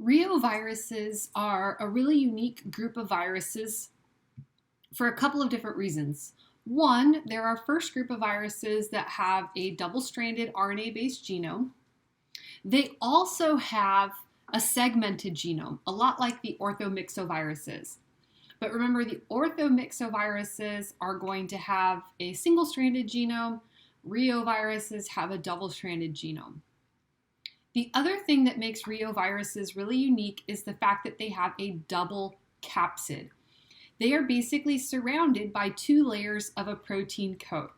Reoviruses are a really unique group of viruses for a couple of different reasons. One, they're our first group of viruses that have a double-stranded RNA-based genome. They also have a segmented genome, a lot like the orthomyxoviruses. But remember, the orthomyxoviruses are going to have a single-stranded genome. Reoviruses have a double-stranded genome. The other thing that makes reoviruses really unique is the fact that they have a double capsid. They are basically surrounded by two layers of a protein coat.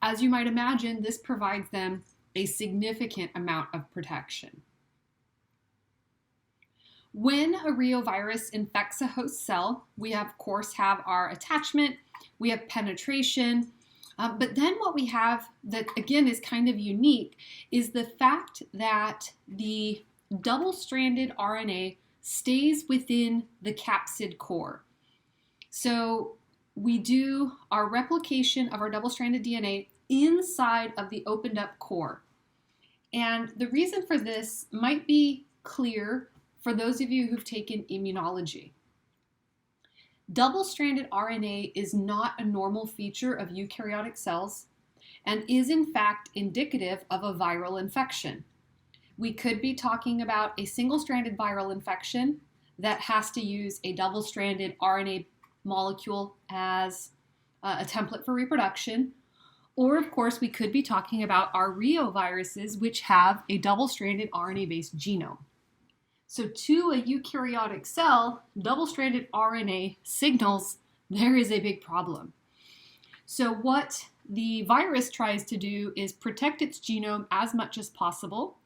As you might imagine, this provides them a significant amount of protection. When a reovirus infects a host cell, we of course have our attachment, we have penetration, but then what we have that again is kind of unique is the fact that the double-stranded RNA stays within the capsid core. So we do our replication of our double-stranded DNA inside of the opened up core. And the reason for this might be clear for those of you who've taken immunology. Double-stranded RNA is not a normal feature of eukaryotic cells and is in fact indicative of a viral infection. We could be talking about a single-stranded viral infection that has to use a double-stranded RNA molecule as a template for reproduction. Or of course, we could be talking about our reoviruses, which have a double-stranded RNA-based genome. So to a eukaryotic cell, double-stranded RNA signals there is a big problem. So what the virus tries to do is protect its genome as much as possible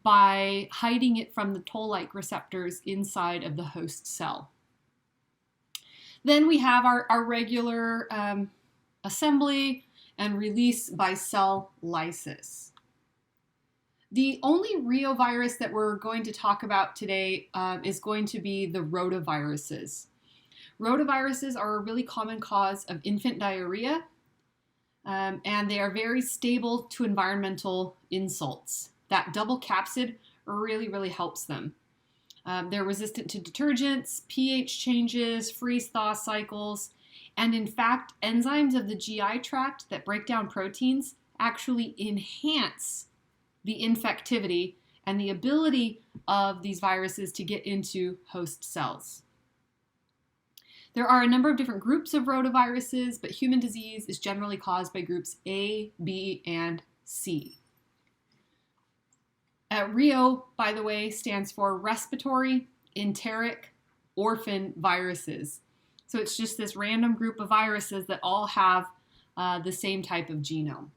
by hiding it from the toll-like receptors inside of the host cell. Then we have our regular assembly and release by cell lysis. The only reovirus that we're going to talk about today is going to be the rotaviruses. Rotaviruses are a really common cause of infant diarrhea, and they are very stable to environmental insults. That double capsid really helps them. They're resistant to detergents, pH changes, freeze-thaw cycles, and in fact, enzymes of the GI tract that break down proteins actually enhance the infectivity and the ability of these viruses to get into host cells. There are a number of different groups of rotaviruses, but human disease is generally caused by groups A, B, and C. REO, by the way, stands for respiratory enteric orphan viruses. So it's just this random group of viruses that all have the same type of genome.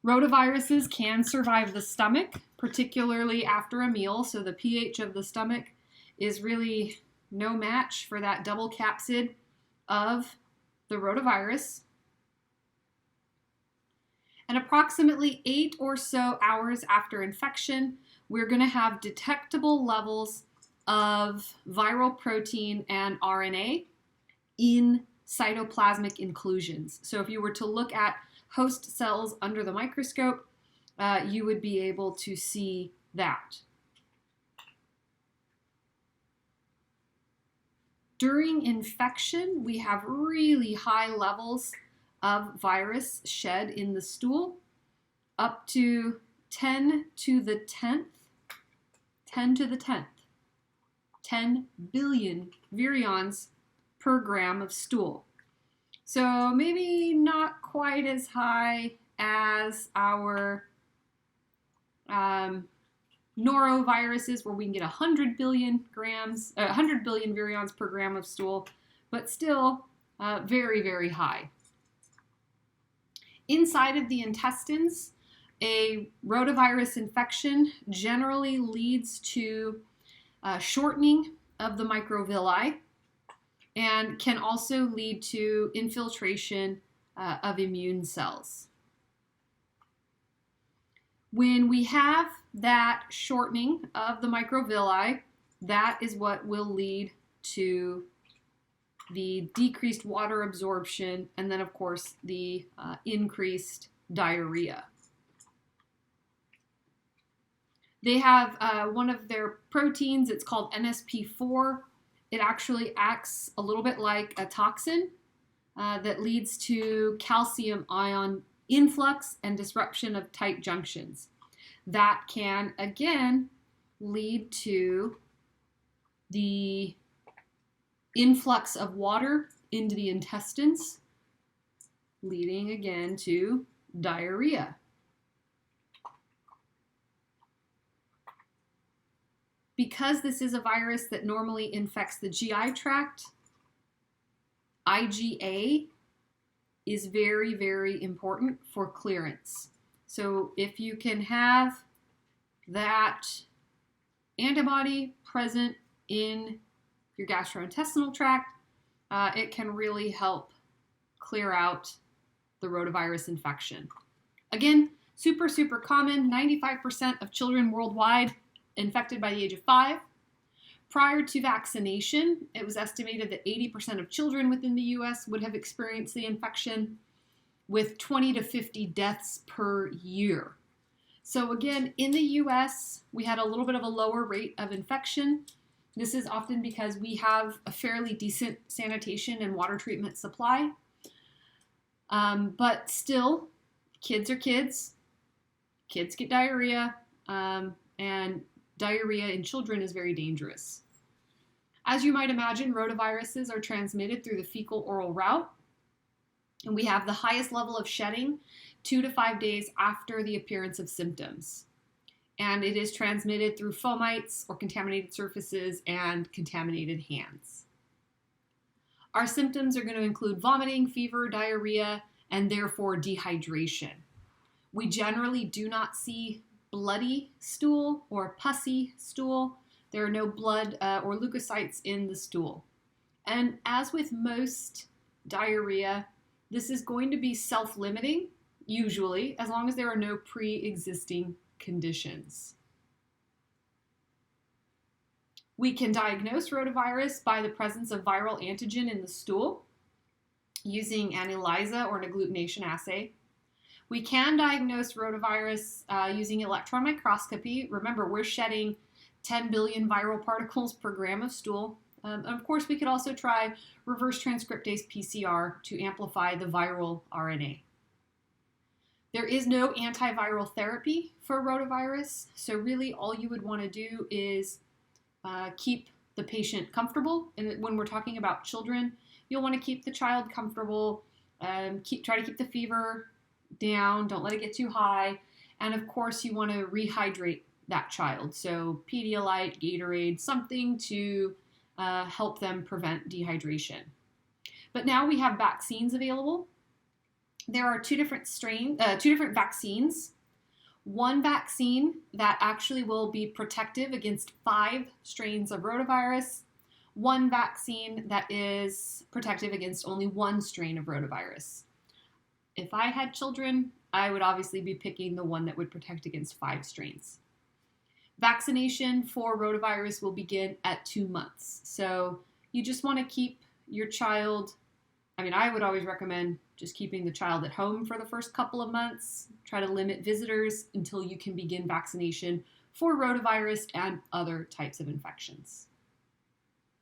Rotaviruses can survive the stomach, particularly after a meal, so the pH of the stomach is really no match for that double capsid of the rotavirus. And approximately 8 or so hours after infection, we're going to have detectable levels of viral protein and RNA in cytoplasmic inclusions. So if you were to look at host cells under the microscope, you would be able to see that. During infection, we have really high levels of virus shed in the stool, up to 10 to the 10th, 10 billion virions per gram of stool. So maybe not quite as high as our noroviruses, where we can get 100 billion virions per gram of stool, but still very high. Inside of the intestines, a rotavirus infection generally leads to shortening of the microvilli and can also lead to infiltration of immune cells. When we have that shortening of the microvilli, that is what will lead to the decreased water absorption and then, of course, the increased diarrhea. They have one of their proteins, it's called NSP4. It actually acts a little bit like a toxin that leads to calcium ion influx and disruption of tight junctions. That can, again, lead to the influx of water into the intestines, leading again to diarrhea. Because this is a virus that normally infects the GI tract, IgA is very, very important for clearance. So if you can have that antibody present in your gastrointestinal tract, it can really help clear out the rotavirus infection. Again, super, super common. 95% of children worldwide infected by the age of 5. Prior to vaccination, it was estimated that 80% of children within the US would have experienced the infection, with 20 to 50 deaths per year. So again, in the US, we had a little bit of a lower rate of infection. This is often because we have a fairly decent sanitation and water treatment supply. But still, kids are kids. Kids get diarrhea, and diarrhea in children is very dangerous. As you might imagine, rotaviruses are transmitted through the fecal-oral route, and we have the highest level of shedding 2 to 5 days after the appearance of symptoms. And it is transmitted through fomites or contaminated surfaces and contaminated hands. Our symptoms are going to include vomiting, fever, diarrhea, and therefore dehydration. We generally do not see bloody stool or pussy stool. There are no blood or leukocytes in the stool. And as with most diarrhea, this is going to be self-limiting, usually, as long as there are no pre-existing conditions. We can diagnose rotavirus by the presence of viral antigen in the stool using an ELISA or an agglutination assay. We can diagnose rotavirus using electron microscopy. Remember, we're shedding 10 billion viral particles per gram of stool. Of course, we could also try reverse transcriptase PCR to amplify the viral RNA. There is no antiviral therapy for rotavirus, so really all you would want to do is keep the patient comfortable. And when we're talking about children, you'll want to keep the child comfortable, try to keep the fever down, don't let it get too high, and of course you want to rehydrate that child. So Pedialyte, Gatorade, something to help them prevent dehydration. But now we have vaccines available. There are two different vaccines. One vaccine that actually will be protective against 5 strains of rotavirus. One vaccine that is protective against only 1 strain of rotavirus. If I had children, I would obviously be picking the one that would protect against 5 strains. Vaccination for rotavirus will begin at 2 months. So you just want to keep your child, I would always recommend just keeping the child at home for the first couple of months. Try to limit visitors until you can begin vaccination for rotavirus and other types of infections.